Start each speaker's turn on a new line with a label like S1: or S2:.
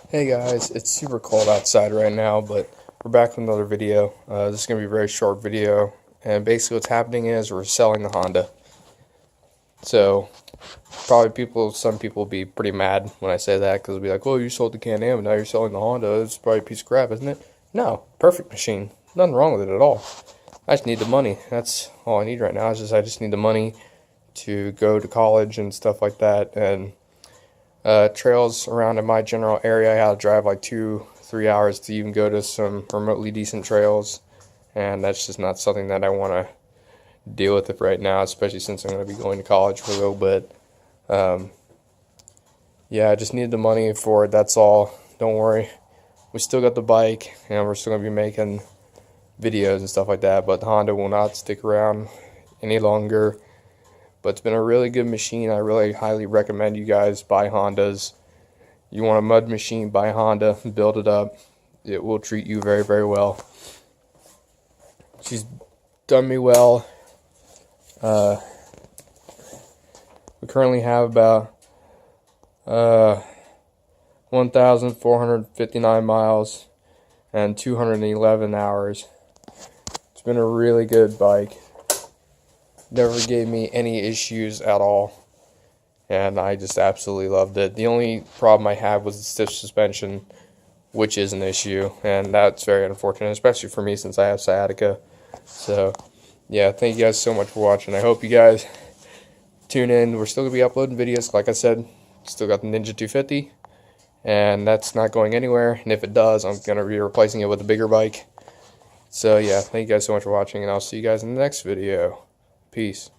S1: Hey guys, it's super cold outside right now, but we're back with another video. This is going to be a very short video, and basically what's happening is we're selling the Honda. So, some people will be pretty mad when I say that, because they'll be like, well, you sold the Can-Am, and now you're selling the Honda. It's probably a piece of crap, isn't it? No, perfect machine. Nothing wrong with it at all. I just need the money. That's all I need right now. I just need the money to go to college and stuff like that, and trails around in my general area. I had to drive like 2-3 hours to even go to some remotely decent trails, and that's just not something that I want to deal with it right now, especially since I'm going to be going to college for a little bit. Yeah, I just need the money for it, that's all. Don't worry, we still got the bike, and we're still going to be making videos and stuff like that, but the Honda will not stick around any longer. But it's been a really good machine. I really highly recommend you guys buy Hondas. You want a mud machine, buy Honda, build it up. It will treat you very, very well. She's done me well. We currently have about 1,459 miles and 211 hours. It's been a really good bike. Never gave me any issues at all, and I just absolutely loved it. The only problem I had was the stiff suspension, which is an issue, and that's very unfortunate, especially for me since I have sciatica. So yeah, thank you guys so much for watching. I hope you guys tune in. We're still going to be uploading videos. Like I said, still got the Ninja 250, and that's not going anywhere, and if it does, I'm going to be replacing it with a bigger bike. So yeah, thank you guys so much for watching, and I'll see you guys in the next video. Peace.